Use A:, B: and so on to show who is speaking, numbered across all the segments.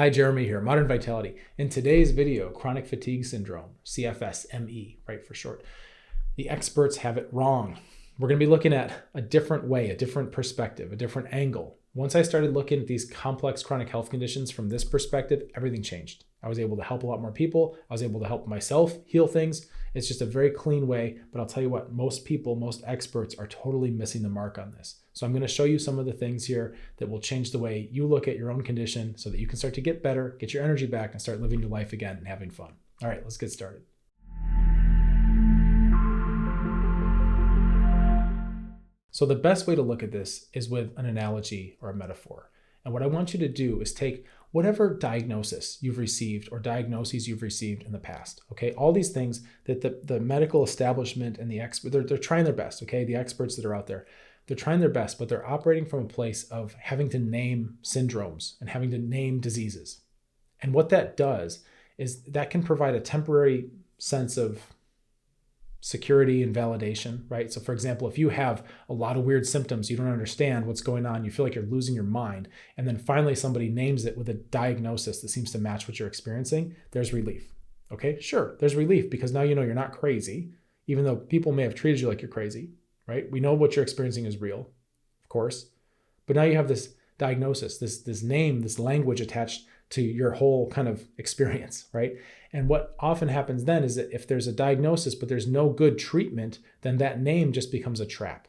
A: Hi, Jeremy here, Modern Vitality. In today's video, chronic fatigue syndrome, CFS-ME, right, for short, the experts have it wrong. We're going to be looking at a different way, a different perspective, a different angle. Once I started looking at these complex chronic health conditions from this perspective, everything changed. I was able to help a lot more people. I was able to help myself heal things. It's just a very clean way, but I'll tell you what, most people, most experts are totally missing the mark on this. So I'm going to show you some of the things here that will change the way you look at your own condition so that you can start to get better, get your energy back, and start living your life again and having fun. All right, let's get started. So the best way to look at this is with an analogy or a metaphor. And what I want you to do is take whatever diagnosis you've received or diagnoses you've received in the past, okay? All these things that the medical establishment and the expert, they're trying their best, okay? The experts that are out there, they're trying their best, but they're operating from a place of having to name syndromes and having to name diseases. And what that does is that can provide a temporary sense of security and validation, right? So for example, if you have a lot of weird symptoms, you don't understand what's going on, you feel like you're losing your mind, and then finally somebody names it with a diagnosis that seems to match what you're experiencing, there's relief. Okay, sure, there's relief because now you know you're not crazy, even though people may have treated you like you're crazy, right? We know what you're experiencing is real, of course, but now you have this diagnosis, this name, this language attached to your whole kind of experience, right? And what often happens then is that if there's a diagnosis, but there's no good treatment, then that name just becomes a trap,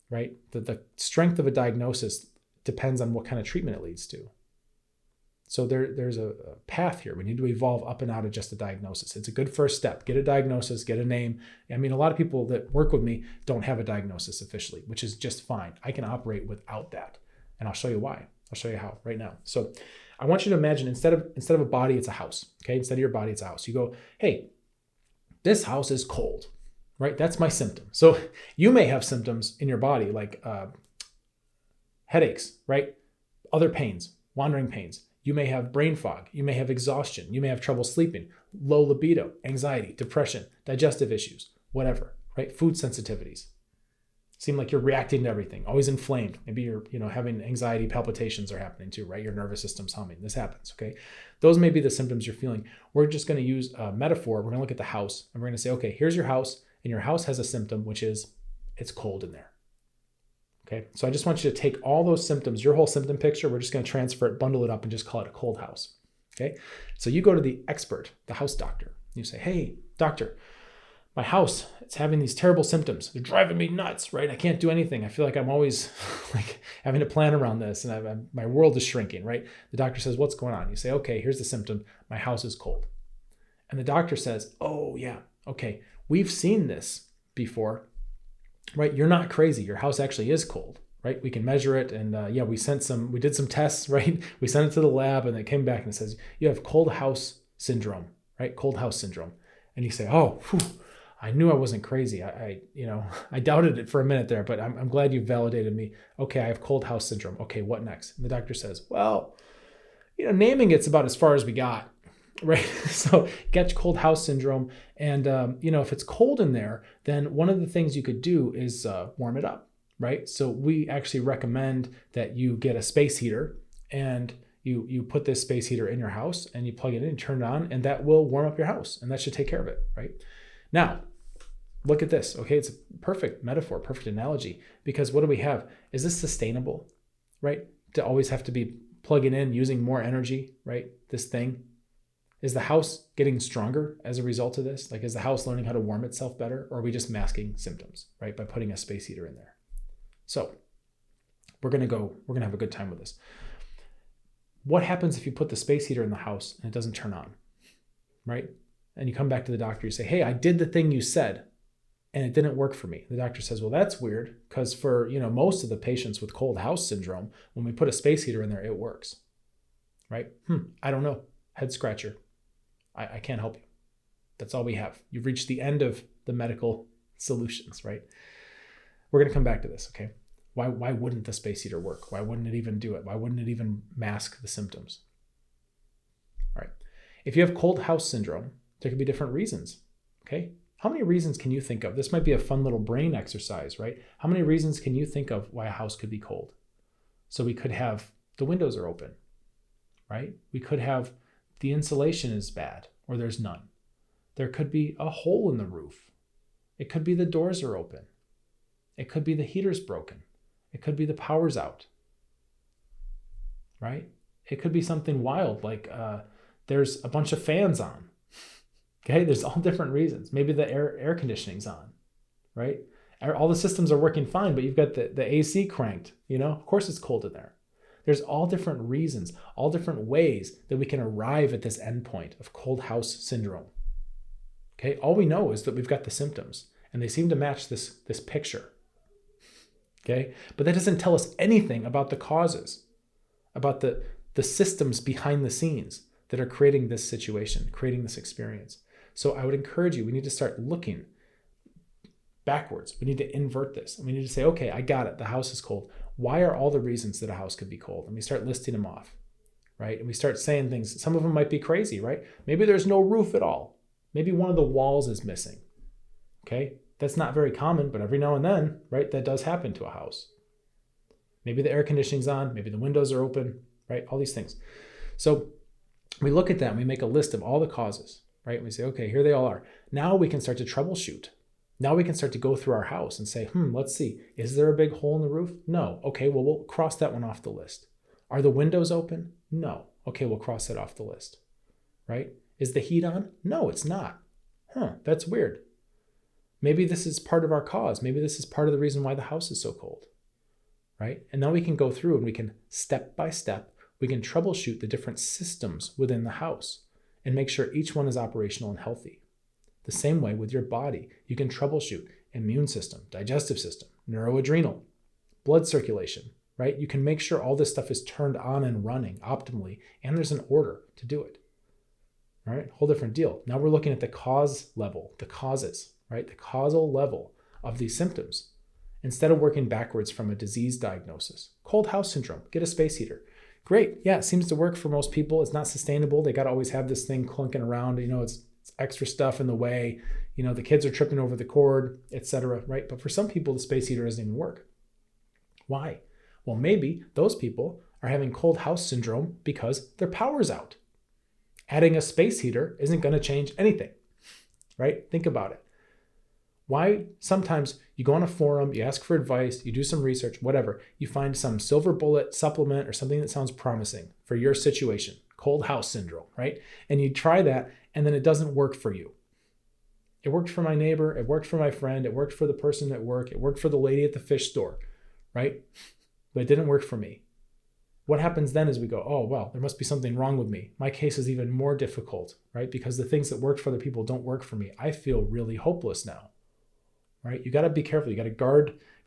A: right? The strength of a diagnosis depends on what kind of treatment it leads to. So there's a path here. We need to evolve up and out of just a diagnosis. It's a good first step. Get a diagnosis, get a name. I mean, a lot of people that work with me don't have a diagnosis officially, which is just fine. I can operate without that. And I'll show you why. I'll show you how right now. So I want you to imagine instead of a body, it's a house. Okay, instead of your body, it's a house. You go, hey, this house is cold, right? That's my symptom. So you may have symptoms in your body like headaches, right? Other pains, wandering pains. You may have brain fog. You may have exhaustion. You may have trouble sleeping, low libido, anxiety, depression, digestive issues, whatever, right? Food sensitivities. Seem like you're reacting to everything, always inflamed. Maybe you're, having anxiety, palpitations are happening too, right? Your nervous system's humming. This happens, okay? Those may be the symptoms you're feeling. We're just going to use a metaphor. We're going to look at the house and we're going to say, okay, here's your house, and your house has a symptom, which is it's cold in there. Okay, so I just want you to take all those symptoms, your whole symptom picture, we're just going to transfer it, bundle it up, and just call it a cold house. Okay, so you go to the expert, the house doctor. You say, hey, doctor, my house, it's having these terrible symptoms. They're driving me nuts, right? I can't do anything. I feel like I'm always like having to plan around this, and my world is shrinking, right? The doctor says, what's going on? You say, okay, here's the symptom. My house is cold. And the doctor says, oh yeah, okay, we've seen this before, right? You're not crazy. Your house actually is cold, right? We can measure it. And we did some tests, right? We sent it to the lab and it came back and it says, you have cold house syndrome, right? Cold house syndrome. And you say, oh, whew, I knew I wasn't crazy. I doubted it for a minute there, but I'm glad you validated me. Okay, I have cold house syndrome. Okay, what next? And the doctor says, well, naming it's about as far as we got, right? So get cold house syndrome. And, if it's cold in there, then one of the things you could do is warm it up, right? So we actually recommend that you get a space heater and you put this space heater in your house and you plug it in and turn it on, and that will warm up your house, and that should take care of it, right? Now, look at this, okay? It's a perfect metaphor, perfect analogy, because what do we have? Is this sustainable, right? To always have to be plugging in, using more energy, right? This thing. Is the house getting stronger as a result of this? Like, is the house learning how to warm itself better, or are we just masking symptoms, right? By putting a space heater in there. So we're going to have a good time with this. What happens if you put the space heater in the house and it doesn't turn on, right? And you come back to the doctor, you say, hey, I did the thing you said and it didn't work for me. The doctor says, well, that's weird, because for, most of the patients with cold house syndrome, when we put a space heater in there, it works, right? I don't know. Head scratcher. I can't help you. That's all we have. You've reached the end of the medical solutions, right? We're going to come back to this, okay? Why wouldn't the space heater work? Why wouldn't it even do it? Why wouldn't it even mask the symptoms? All right. If you have cold house syndrome, there could be different reasons, okay? How many reasons can you think of? This might be a fun little brain exercise, right? How many reasons can you think of why a house could be cold? So we could have the windows are open, right? We could have the insulation is bad or there's none. There could be a hole in the roof. It could be the doors are open. It could be the heater's broken. It could be the power's out, right? It could be something wild like there's a bunch of fans on. Okay, there's all different reasons. Maybe the air conditioning's on, right? All the systems are working fine, but you've got the AC cranked, of course it's cold in there. There's all different reasons, all different ways that we can arrive at this endpoint of cold house syndrome. Okay, all we know is that we've got the symptoms and they seem to match this picture. Okay, but that doesn't tell us anything about the causes, about the systems behind the scenes that are creating this situation, creating this experience. So I would encourage you, we need to start looking backwards. We need to invert this. And we need to say, okay, I got it. The house is cold. Why are all the reasons that a house could be cold? And we start listing them off, right? And we start saying things. Some of them might be crazy, right? Maybe there's no roof at all. Maybe one of the walls is missing. Okay, that's not very common, but every now and then, right, that does happen to a house. Maybe the air conditioning's on. Maybe the windows are open, right? All these things. So we look at that and we make a list of all the causes, right? And we say, okay, here they all are. Now we can start to troubleshoot. Now we can start to go through our house and say, let's see, is there a big hole in the roof? No. Okay, well, we'll cross that one off the list. Are the windows open? No. Okay, we'll cross that off the list, right? Is the heat on? No, it's not. That's weird. Maybe this is part of our cause. Maybe this is part of the reason why the house is so cold, right? And now we can go through and we can step by step, we can troubleshoot the different systems within the house and make sure each one is operational and healthy. The same way with your body, you can troubleshoot immune system, digestive system, neuroadrenal, blood circulation, right? You can make sure all this stuff is turned on and running optimally, and there's an order to do it. All right, whole different deal. Now we're looking at the cause level, the causes, right? The causal level of these symptoms. Instead of working backwards from a disease diagnosis. Cold house syndrome, get a space heater. Great, yeah, it seems to work for most people. It's not sustainable. They got to always have this thing clunking around, it's extra stuff in the way, the kids are tripping over the cord, etc., right? But for some people, the space heater doesn't even work. Why? Well, maybe those people are having cold house syndrome because their power's out. Adding a space heater isn't going to change anything, right? Think about it. Why sometimes you go on a forum, you ask for advice, you do some research, whatever, you find some silver bullet supplement or something that sounds promising for your situation, cold house syndrome, right? And you try that and then it doesn't work for you. It worked for my neighbor, it worked for my friend, it worked for the person at work, it worked for the lady at the fish store, right? But it didn't work for me. What happens then is we go, oh, well, there must be something wrong with me. My case is even more difficult, right? Because the things that worked for other people don't work for me. I feel really hopeless now, right? You got to be careful. You got to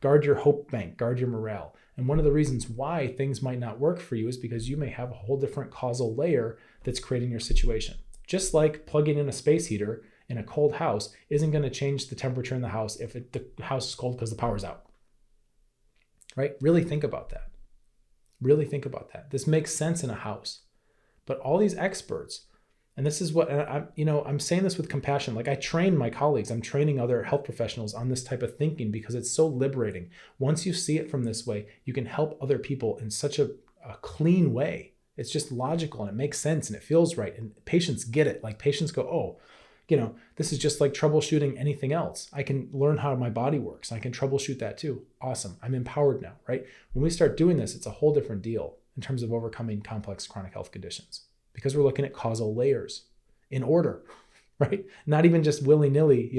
A: guard your hope bank, guard your morale. And one of the reasons why things might not work for you is because you may have a whole different causal layer that's creating your situation. Just like plugging in a space heater in a cold house isn't going to change the temperature in the house if the house is cold because the power's out, right? Really think about that. Really think about that. This makes sense in a house. But all these experts, and this is what, I'm saying this with compassion. Like I train my colleagues, I'm training other health professionals on this type of thinking because it's so liberating. Once you see it from this way, you can help other people in such a clean way. It's just logical and it makes sense and it feels right. And patients get it. Like patients go, oh, this is just like troubleshooting anything else. I can learn how my body works. I can troubleshoot that too. Awesome. I'm empowered now, right? When we start doing this, it's a whole different deal in terms of overcoming complex chronic health conditions because we're looking at causal layers in order, right? Not even just willy-nilly,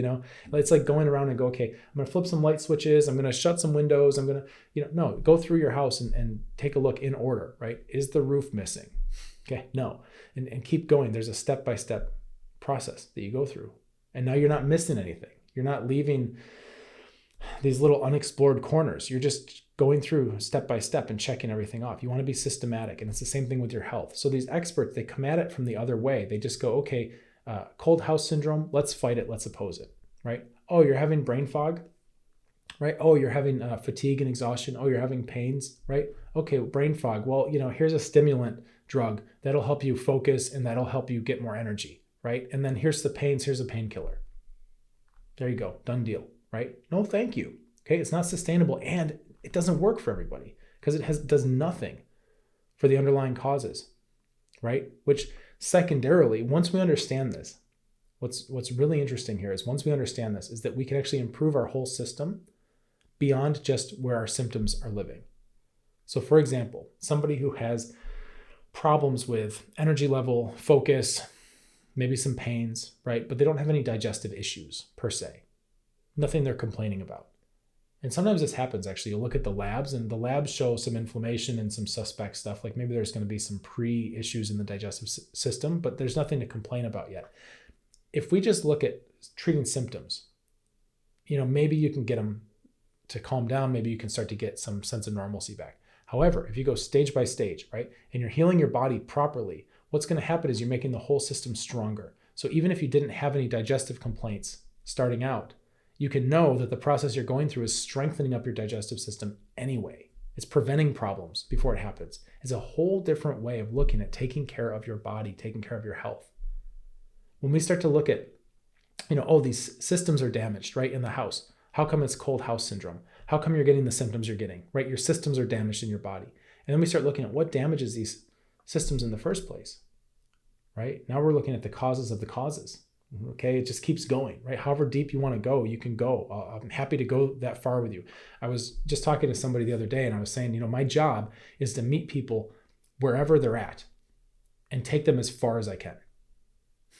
A: It's like going around and go, okay, I'm going to flip some light switches. I'm going to shut some windows. I'm going to, no, go through your house and take a look in order, right? Is the roof missing? Okay, no. And keep going. There's a step-by-step process that you go through. And now you're not missing anything. You're not leaving these little unexplored corners. You're just going through step by step and checking everything off. You want to be systematic. And it's the same thing with your health. So these experts, they come at it from the other way. They just go, okay, cold house syndrome, let's fight it. Let's oppose it, right? Oh, you're having brain fog, right? Oh, you're having fatigue and exhaustion. Oh, you're having pains, right? Okay, brain fog. Well, here's a stimulant drug that'll help you focus and that'll help you get more energy. Right? And then here's the pains, here's a painkiller. There you go, done deal, right? No, thank you. Okay, it's not sustainable and it doesn't work for everybody because it does nothing for the underlying causes. right? Which secondarily, once we understand this, what's really interesting here is once we understand this is that we can actually improve our whole system beyond just where our symptoms are living. So for example, somebody who has problems with energy level, focus, maybe some pains, right? But they don't have any digestive issues per se. Nothing they're complaining about. And sometimes this happens actually. You'll look at the labs and the labs show some inflammation and some suspect stuff. Like maybe there's going to be some pre-issues in the digestive system, but there's nothing to complain about yet. If we just look at treating symptoms, maybe you can get them to calm down. Maybe you can start to get some sense of normalcy back. However, if you go stage by stage, right, and you're healing your body properly, what's going to happen is you're making the whole system stronger. So even if you didn't have any digestive complaints starting out, you can know that the process you're going through is strengthening up your digestive system anyway. It's preventing problems before it happens. It's a whole different way of looking at taking care of your body, taking care of your health. When we start to look at, these systems are damaged, right, in the house. How come it's cold house syndrome? How come you're getting the symptoms you're getting, right? Your systems are damaged in your body. And then we start looking at what damages these systems in the first place, right? Now we're looking at the causes of the causes. Okay, it just keeps going, right? However deep you want to go, you can go. I'm happy to go that far with you. I was just talking to somebody the other day and I was saying, my job is to meet people wherever they're at and take them as far as I can,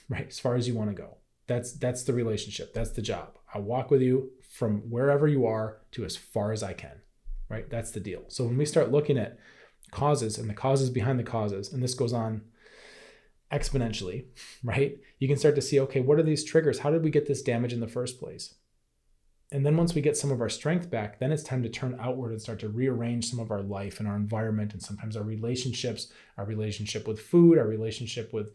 A: right? As far as you want to go. That's the relationship. That's the job. I'll walk with you from wherever you are to as far as I can, right? That's the deal. So when we start looking at causes and the causes behind the causes, and this goes on exponentially, right? You can start to see, okay, what are these triggers? How did we get this damage in the first place? And then once we get some of our strength back, then it's time to turn outward and start to rearrange some of our life and our environment and sometimes our relationships, our relationship with food, our relationship with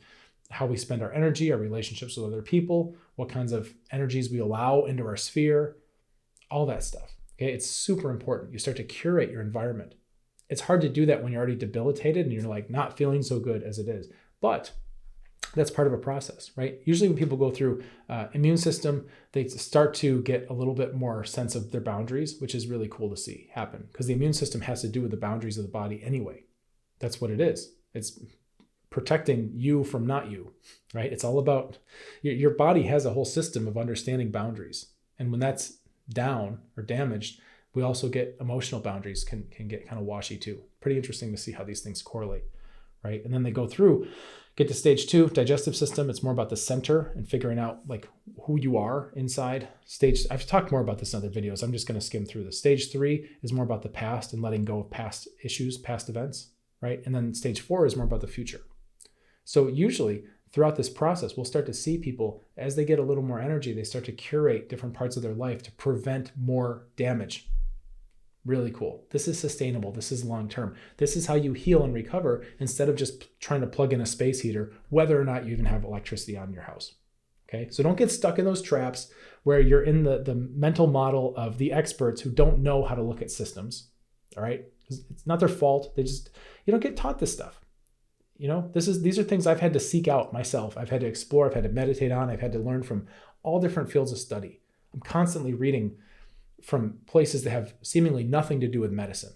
A: how we spend our energy, our relationships with other people, what kinds of energies we allow into our sphere, all that stuff. Okay, it's super important. You start to curate your environment. It's hard to do that when you're already debilitated and you're like not feeling so good as it is. But that's part of a process, right? Usually when people go through immune system, they start to get a little bit more sense of their boundaries, which is really cool to see happen because the immune system has to do with the boundaries of the body anyway. That's what it is. It's protecting you from not you, right? It's all about your body has a whole system of understanding boundaries. And when that's down or damaged, we also get emotional boundaries can get kind of washy too. Pretty interesting to see how these things correlate, right? And then they go through, get to stage 2, digestive system. It's more about the center and figuring out like who you are inside. I've talked more about this in other videos. I'm just going to skim through this. Stage 3 is more about the past and letting go of past issues, past events, right? And then stage 4 is more about the future. So usually throughout this process, we'll start to see people as they get a little more energy, they start to curate different parts of their life to prevent more damage. Really cool. This is sustainable. This is long-term. This is how you heal and recover instead of just trying to plug in a space heater, whether or not you even have electricity on your house. Okay. So don't get stuck in those traps where you're in the mental model of the experts who don't know how to look at systems. All right. It's not their fault. You don't get taught this stuff. These are things I've had to seek out myself. I've had to explore. I've had to meditate on. I've had to learn from all different fields of study. I'm constantly reading from places that have seemingly nothing to do with medicine,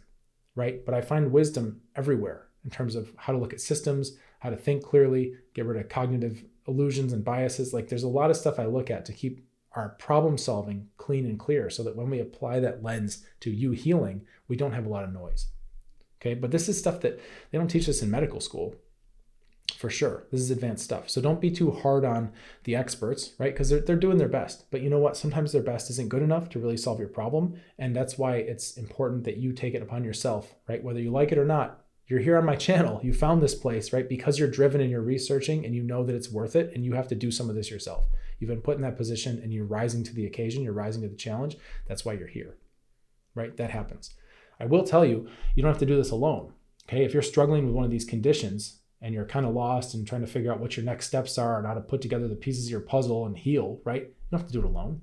A: right? But I find wisdom everywhere in terms of how to look at systems, how to think clearly, get rid of cognitive illusions and biases. Like there's a lot of stuff I look at to keep our problem solving clean and clear so that when we apply that lens to you healing, we don't have a lot of noise. Okay, but this is stuff that they don't teach us in medical school. For sure. This is advanced stuff. So don't be too hard on the experts, right? Because they're doing their best. But you know what? Sometimes their best isn't good enough to really solve your problem. And that's why it's important that you take it upon yourself, right? Whether you like it or not, you're here on my channel. You found this place, right? Because you're driven and you're researching and you know that it's worth it and you have to do some of this yourself. You've been put in that position and you're rising to the occasion. You're rising to the challenge. That's why you're here, right? That happens. I will tell you, you don't have to do this alone, okay? If you're struggling with one of these conditions, and you're kind of lost and trying to figure out what your next steps are and how to put together the pieces of your puzzle and heal, right? You don't have to do it alone.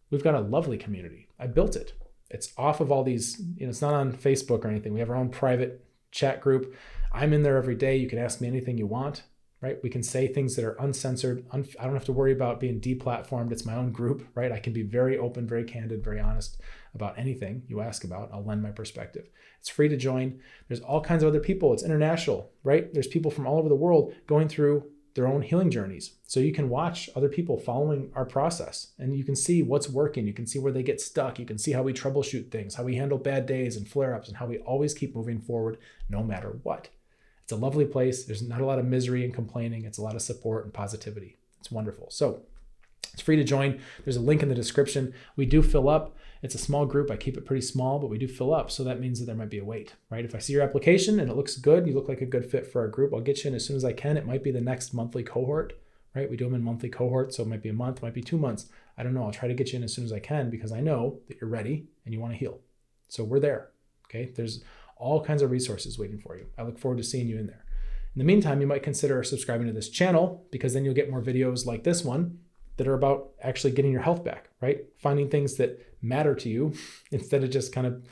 A: We've got a lovely community. I built it. It's off of all these, it's not on Facebook or anything. We have our own private chat group. I'm in there every day. You can ask me anything you want, right? We can say things that are uncensored. I don't have to worry about being deplatformed. It's my own group, right? I can be very open, very candid, very honest about anything you ask about. I'll lend my perspective. It's free to join. There's all kinds of other people. It's international, right? There's people from all over the world going through their own healing journeys. So you can watch other people following our process and you can see what's working. You can see where they get stuck. You can see how we troubleshoot things, how we handle bad days and flare-ups, and how we always keep moving forward no matter what. It's a lovely place. There's not a lot of misery and complaining. It's a lot of support and positivity. It's wonderful. So it's free to join. There's a link in the description. We do fill up. It's a small group. I keep it pretty small, but we do fill up. So that means that there might be a wait, right? If I see your application and it looks good, you look like a good fit for our group, I'll get you in as soon as I can. It might be the next monthly cohort, right? We do them in monthly cohorts. So it might be a month, might be 2 months. I don't know. I'll try to get you in as soon as I can because I know that you're ready and you want to heal. So we're there, okay? There's all kinds of resources waiting for you. I look forward to seeing you in there. In the meantime, you might consider subscribing to this channel because then you'll get more videos like this one that are about actually getting your health back, right? Finding things that matter to you instead of just kind of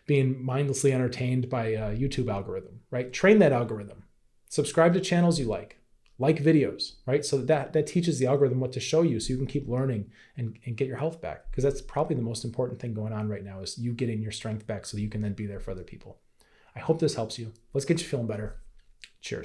A: being mindlessly entertained by a YouTube algorithm, right? Train that algorithm. Subscribe to channels you like videos, right? So that teaches the algorithm what to show you so you can keep learning and get your health back, because that's probably the most important thing going on right now is you getting your strength back so you can then be there for other people. I hope this helps you. Let's get you feeling better. Cheers.